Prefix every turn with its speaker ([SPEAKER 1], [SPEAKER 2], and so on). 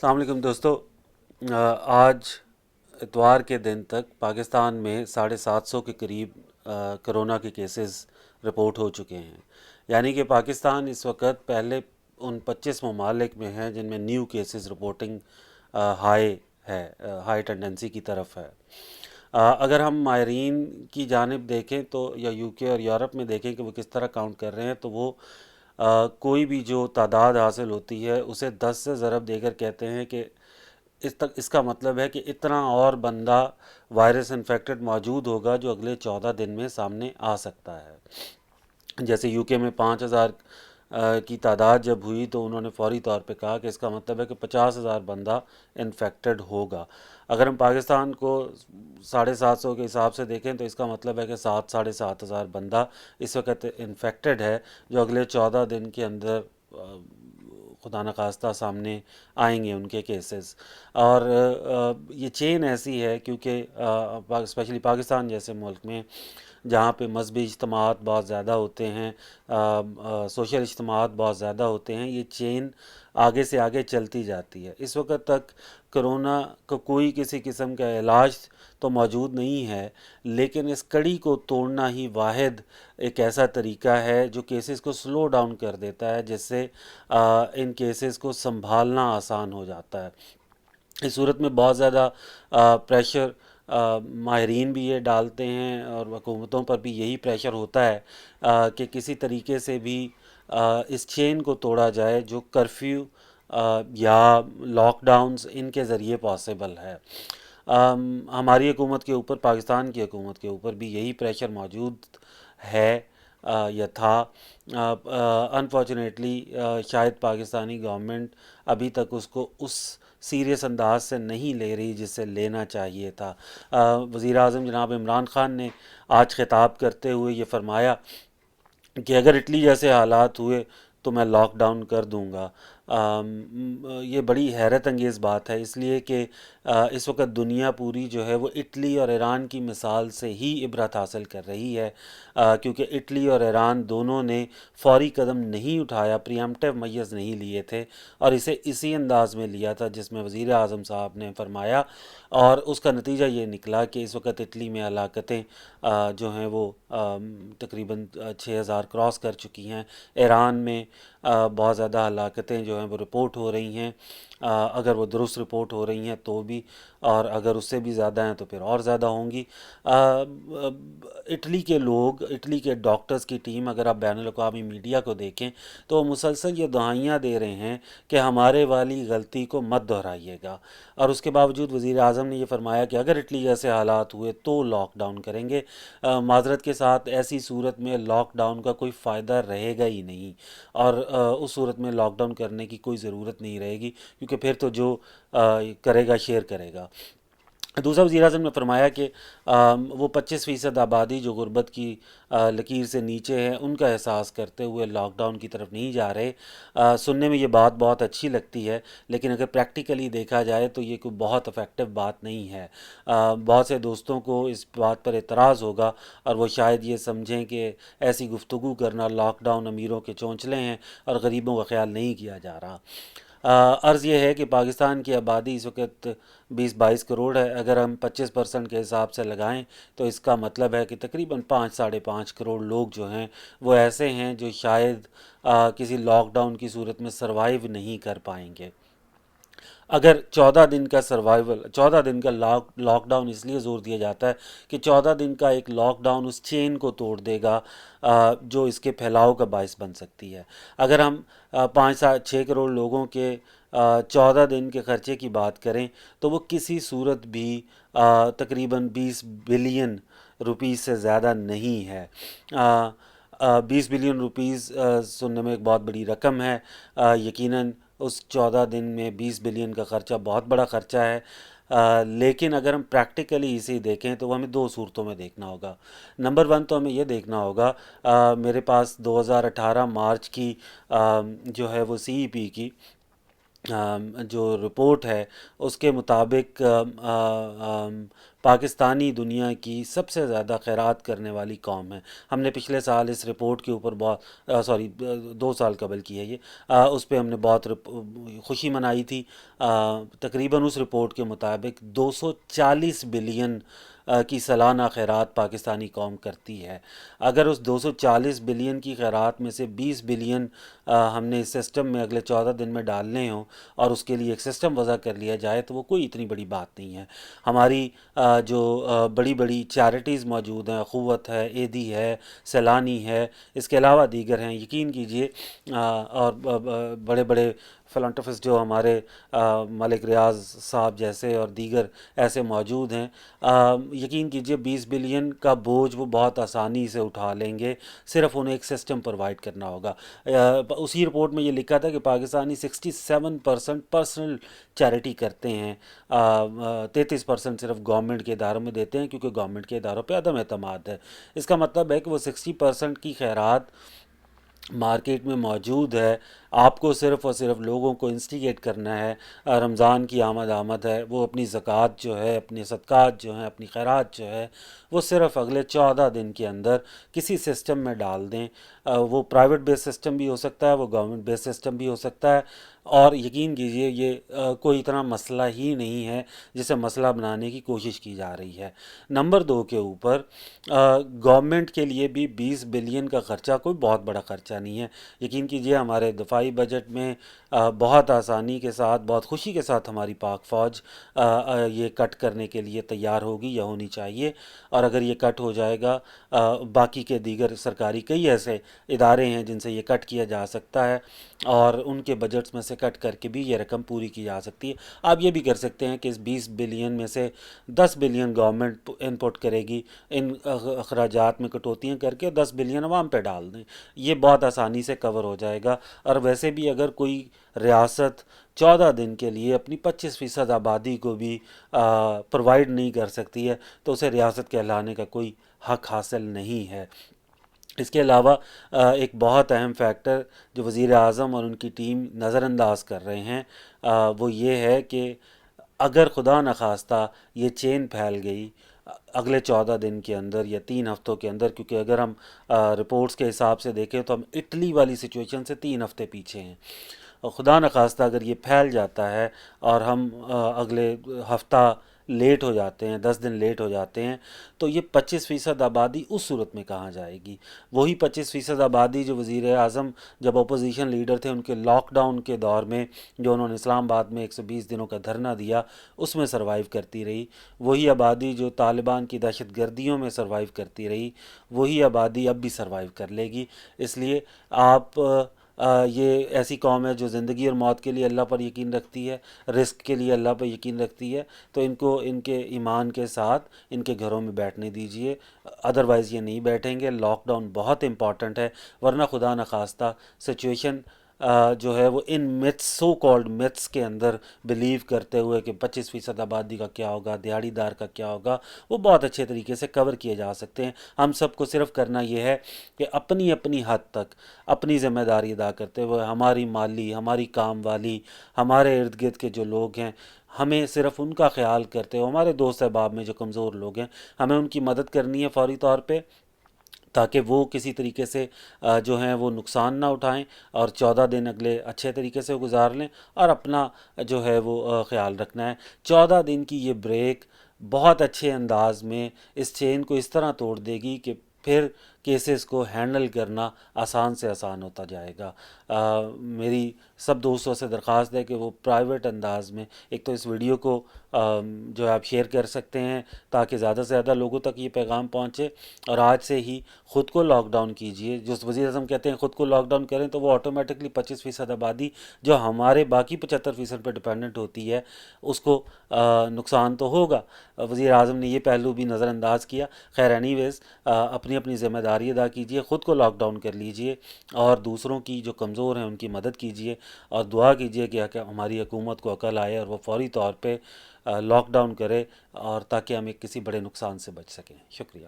[SPEAKER 1] السلام علیکم دوستو۔ آج اتوار کے دن تک پاکستان میں 750 کے قریب کرونا کے کیسز رپورٹ ہو چکے ہیں، یعنی کہ پاکستان اس وقت پہلے ان 25 ممالک میں ہے جن میں نیو کیسز رپورٹنگ ہائی ہے، ہائی ٹینڈنسی کی طرف ہے۔ اگر ہم ماہرین کی جانب دیکھیں تو یا یو کے اور یورپ میں دیکھیں کہ وہ کس طرح کاؤنٹ کر رہے ہیں، تو وہ کوئی بھی جو تعداد حاصل ہوتی ہے اسے 10 سے ضرب دے کر کہتے ہیں کہ اس کا مطلب ہے کہ اتنا اور بندہ وائرس انفیکٹڈ موجود ہوگا جو اگلے 14 دن میں سامنے آ سکتا ہے۔ جیسے یو کے میں 5,000 کی تعداد جب ہوئی تو انہوں نے فوری طور پہ کہا کہ اس کا مطلب ہے کہ 50,000 بندہ انفیکٹڈ ہوگا۔ اگر ہم پاکستان کو 750 کے حساب سے دیکھیں تو اس کا مطلب ہے کہ 7,000 بندہ اس وقت انفیکٹڈ ہے جو اگلے 14 دن کے اندر خدا نخواستہ سامنے آئیں گے ان کے کیسز۔ اور یہ چین ایسی ہے کیونکہ اسپیشلی پاکستان جیسے ملک میں جہاں پہ مذہبی اجتماعات بہت زیادہ ہوتے ہیں، سوشل اجتماعات بہت زیادہ ہوتے ہیں، یہ چین آگے سے آگے چلتی جاتی ہے۔ اس وقت تک کرونا کو کوئی کسی قسم کا علاج تو موجود نہیں ہے، لیکن اس کڑی کو توڑنا ہی واحد ایک ایسا طریقہ ہے جو کیسز کو سلو ڈاؤن کر دیتا ہے، جس سے ان کیسز کو سنبھالنا آسان ہو جاتا ہے۔ اس صورت میں بہت زیادہ پریشر ماہرین بھی یہ ڈالتے ہیں اور حکومتوں پر بھی یہی پریشر ہوتا ہے کہ کسی طریقے سے بھی اس چین کو توڑا جائے جو کرفیو یا لاک ڈاؤنز ان کے ذریعے پاسبل ہے۔ ہماری حکومت کے اوپر، پاکستان کی حکومت کے اوپر بھی یہی پریشر موجود ہے یا تھا۔ انفارچونیٹلی شاید پاکستانی گورنمنٹ ابھی تک اس کو اس سیریس انداز سے نہیں لے رہی جس سے لینا چاہیے تھا۔ وزیر اعظم جناب عمران خان نے آج خطاب کرتے ہوئے یہ فرمایا کہ اگر اٹلی جیسے حالات ہوئے تو میں لاک ڈاؤن کر دوں گا۔ یہ بڑی حیرت انگیز بات ہے، اس لیے کہ اس وقت دنیا پوری جو ہے وہ اٹلی اور ایران کی مثال سے ہی عبرت حاصل کر رہی ہے، کیونکہ اٹلی اور ایران دونوں نے فوری قدم نہیں اٹھایا، پریمپٹیو میئرز نہیں لیے تھے، اور اسے اسی انداز میں لیا تھا جس میں وزیر اعظم صاحب نے فرمایا، اور اس کا نتیجہ یہ نکلا کہ اس وقت اٹلی میں ہلاکتیں جو ہیں وہ تقریباً 6,000 کراس کر چکی ہیں۔ ایران میں بہت زیادہ ہلاکتیں جو ہیں وہ رپورٹ ہو رہی ہیں، اگر وہ درست رپورٹ ہو رہی ہیں تو بھی، اور اگر اس سے بھی زیادہ ہیں تو پھر اور زیادہ ہوں گی۔ اٹلی کے لوگ، اٹلی کے ڈاکٹرز کی ٹیم، اگر آپ بین الاقوامی میڈیا کو دیکھیں تو وہ مسلسل یہ دعائیاں دے رہے ہیں کہ ہمارے والی غلطی کو مت دہرائیے گا، اور اس کے باوجود وزیر اعظم نے یہ فرمایا کہ اگر اٹلی جیسے حالات ہوئے تو لاک ڈاؤن کریں گے۔ معذرت کے ساتھ ایسی صورت میں لاک ڈاؤن کا کوئی فائدہ رہے گا ہی نہیں، اور اس صورت میں لاک ڈاؤن کرنے کی کوئی ضرورت نہیں رہے گی، کیونکہ پھر تو جو کرے گا شیئر کرے گا۔ دوسرا، وزیر اعظم نے فرمایا کہ وہ 25% آبادی جو غربت کی لکیر سے نیچے ہے ان کا احساس کرتے ہوئے لاک ڈاؤن کی طرف نہیں جا رہے۔ سننے میں یہ بات بہت اچھی لگتی ہے، لیکن اگر پریکٹیکلی دیکھا جائے تو یہ کوئی بہت افیکٹو بات نہیں ہے۔ بہت سے دوستوں کو اس بات پر اعتراض ہوگا اور وہ شاید یہ سمجھیں کہ ایسی گفتگو کرنا لاک ڈاؤن امیروں کے چونچلے ہیں اور غریبوں کا خیال نہیں کیا جا رہا۔ عرض یہ ہے کہ پاکستان کی آبادی اس وقت 20-22 کروڑ ہے، اگر ہم 25% کے حساب سے لگائیں تو اس کا مطلب ہے کہ تقریباً 5-5.5 کروڑ لوگ جو ہیں وہ ایسے ہیں جو شاید کسی لاک ڈاؤن کی صورت میں سروائیو نہیں کر پائیں گے۔ اگر 14 دن کا سروائیول، 14 دن کا لاک ڈاؤن اس لیے زور دیا جاتا ہے کہ 14 دن کا ایک لاک ڈاؤن اس چین کو توڑ دے گا جو اس کے پھیلاؤ کا باعث بن سکتی ہے۔ اگر ہم 5-6 کروڑ لوگوں کے 14 دن کے خرچے کی بات کریں تو وہ کسی صورت بھی تقریباً 20 بلین روپیز سے زیادہ نہیں ہے۔ 20 بلین روپیز سننے میں ایک بہت بڑی رقم ہے، یقیناً اس 14 دن میں 20 بلین کا خرچہ بہت بڑا خرچہ ہے، لیکن اگر ہم پریکٹیکلی اسے دیکھیں تو وہ ہمیں دو صورتوں میں دیکھنا ہوگا۔ نمبر 1 تو ہمیں یہ دیکھنا ہوگا، میرے پاس 2018 مارچ کی جو ہے وہ سی ای پی کی جو رپورٹ ہے اس کے مطابق پاکستانی دنیا کی سب سے زیادہ خیرات کرنے والی قوم ہے۔ ہم نے پچھلے سال اس رپورٹ کے اوپر بہت 2 سال قبل کی ہے یہ، اس پہ ہم نے بہت خوشی منائی تھی۔ تقریباً اس رپورٹ کے مطابق 240 بلین کی سالانہ خیرات پاکستانی قوم کرتی ہے۔ اگر اس 240 بلین کی خیرات میں سے 20 بلین ہم نے اس سسٹم میں اگلے 14 دن میں ڈالنے ہوں اور اس کے لیے ایک سسٹم وضع کر لیا جائے تو وہ کوئی اتنی بڑی بات نہیں ہے۔ ہماری جو بڑی بڑی چیریٹیز موجود ہیں، اخوت ہے، ایدی ہے، سیلانی ہے، اس کے علاوہ دیگر ہیں، یقین کیجئے اور بڑے بڑے فلانٹوفسٹ جو ہمارے ملک ریاض صاحب جیسے اور دیگر ایسے موجود ہیں، یقین کیجئے 20 بلین کا بوجھ وہ بہت آسانی سے اٹھا لیں گے، صرف انہیں ایک سسٹم پرووائڈ کرنا ہوگا۔ اسی رپورٹ میں یہ لکھا تھا کہ پاکستانی 67% پرسنل چیریٹی کرتے ہیں، 33% صرف گورنمنٹ کے اداروں میں دیتے ہیں کیونکہ گورنمنٹ کے اداروں پہ عدم اعتماد ہے۔ اس کا مطلب ہے کہ وہ 60% کی خیرات مارکیٹ میں موجود ہے، آپ کو صرف اور صرف لوگوں کو انسٹیگیٹ کرنا ہے۔ رمضان کی آمد ہے، وہ اپنی زکوٰۃ جو ہے، اپنے صدقات جو ہیں، اپنی خیرات جو ہے، وہ صرف اگلے 14 دن کے اندر کسی سسٹم میں ڈال دیں۔ وہ پرائیویٹ بیس سسٹم بھی ہو سکتا ہے، وہ گورنمنٹ بیس سسٹم بھی ہو سکتا ہے، اور یقین کیجئے یہ کوئی اتنا مسئلہ ہی نہیں ہے جسے مسئلہ بنانے کی کوشش کی جا رہی ہے۔ نمبر 2 کے اوپر گورنمنٹ کے لیے بھی 20 بلین کا خرچہ کوئی بہت بڑا خرچہ نہیں ہے۔ یقین کیجئے ہمارے دفاعی بجٹ میں بہت آسانی کے ساتھ، بہت خوشی کے ساتھ ہماری پاک فوج یہ کٹ کرنے کے لیے تیار ہوگی یا ہونی چاہیے، اور اگر یہ کٹ ہو جائے گا، باقی کے دیگر سرکاری کئی ایسے ادارے ہیں جن سے یہ کٹ کیا جا سکتا ہے اور ان کے بجٹس میں سے کٹ کر کے بھی یہ رقم پوری کی جا سکتی ہے۔ آپ یہ بھی کر سکتے ہیں کہ اس 20 بلین میں سے 10 بلین گورنمنٹ انپوٹ کرے گی، ان اخراجات میں کٹوتیاں کر کے 10 بلین عوام پہ ڈال دیں، یہ بہت آسانی سے کور ہو جائے گا۔ اور ویسے بھی اگر کوئی ریاست 14 دن کے لیے اپنی 25% آبادی کو بھی پرووائڈ نہیں کر سکتی ہے تو اسے ریاست کہلانے کا کوئی حق حاصل نہیں ہے۔ اس کے علاوہ ایک بہت اہم فیکٹر جو وزیر اعظم اور ان کی ٹیم نظر انداز کر رہے ہیں، وہ یہ ہے کہ اگر خدا نخواستہ یہ چین پھیل گئی اگلے 14 دن کے اندر یا 3 ہفتوں کے اندر، کیونکہ اگر ہم رپورٹس کے حساب سے دیکھیں تو ہم اٹلی والی سچویشن سے 3 ہفتے پیچھے ہیں، اور خدا نخواستہ اگر یہ پھیل جاتا ہے اور ہم اگلے ہفتہ لیٹ ہو جاتے ہیں، 10 دن لیٹ ہو جاتے ہیں، تو یہ 25% آبادی اس صورت میں کہاں جائے گی؟ وہی 25% آبادی جو وزیر اعظم جب اپوزیشن لیڈر تھے ان کے لاک ڈاؤن کے دور میں جو انہوں نے اسلام آباد میں 120 دنوں کا دھرنا دیا اس میں سروائیو کرتی رہی، وہی آبادی جو طالبان کی دہشت گردیوں میں سروائیو کرتی رہی، وہی آبادی اب بھی سروائیو کر لے گی۔ اس لیے آپ یہ ایسی قوم ہے جو زندگی اور موت کے لیے اللہ پر یقین رکھتی ہے، رزق کے لیے اللہ پر یقین رکھتی ہے، تو ان کو ان کے ایمان کے ساتھ ان کے گھروں میں بیٹھنے دیجئے، ادروائز یہ نہیں بیٹھیں گے۔ لاک ڈاؤن بہت امپورٹنٹ ہے، ورنہ خدا نخواستہ سچویشن جو ہے وہ ان متس، سو کالڈ متس کے اندر بلیو کرتے ہوئے کہ 25% آبادی کا کیا ہوگا، دیہڑی دار کا کیا ہوگا، وہ بہت اچھے طریقے سے کور کیے جا سکتے ہیں۔ ہم سب کو صرف کرنا یہ ہے کہ اپنی اپنی حد تک اپنی ذمہ داری ادا کرتے ہوئے ہماری مالی، ہماری کام والی، ہمارے ارد گرد کے جو لوگ ہیں، ہمیں صرف ان کا خیال کرتے ہوئے، ہمارے دوست احباب میں جو کمزور لوگ ہیں ہمیں ان کی مدد کرنی ہے فوری طور پہ، تاکہ وہ کسی طریقے سے جو ہیں وہ نقصان نہ اٹھائیں اور 14 دن اگلے اچھے طریقے سے گزار لیں، اور اپنا جو ہے وہ خیال رکھنا ہے۔ 14 دن کی یہ بریک بہت اچھے انداز میں اس چین کو اس طرح توڑ دے گی کہ پھر کیسز کو ہینڈل کرنا آسان سے آسان ہوتا جائے گا۔ میری سب دوستوں سے درخواست ہے کہ وہ پرائیویٹ انداز میں ایک تو اس ویڈیو کو جو ہے آپ شیئر کر سکتے ہیں تاکہ زیادہ سے زیادہ لوگوں تک یہ پیغام پہنچے، اور آج سے ہی خود کو لاک ڈاؤن کیجئے۔ جو وزیر اعظم کہتے ہیں خود کو لاک ڈاؤن کریں تو وہ آٹومیٹکلی 25% آبادی جو ہمارے باقی 75% پہ ڈیپینڈنٹ ہوتی ہے اس کو نقصان تو ہوگا۔ وزیر اعظم نے یہ پہلو بھی نظر انداز کیا۔ خیر اینی ویز اپنی اپنی ذمہ داری ادا کیجئے، خود کو لاک ڈاؤن کر لیجئے اور دوسروں کی جو کمزور ہیں ان کی مدد کیجئے، اور دعا کیجئے کہ ہماری حکومت کو عقل آئے اور وہ فوری طور پہ لاک ڈاؤن کرے، اور تاکہ ہم ایک کسی بڑے نقصان سے بچ سکیں۔ شکریہ۔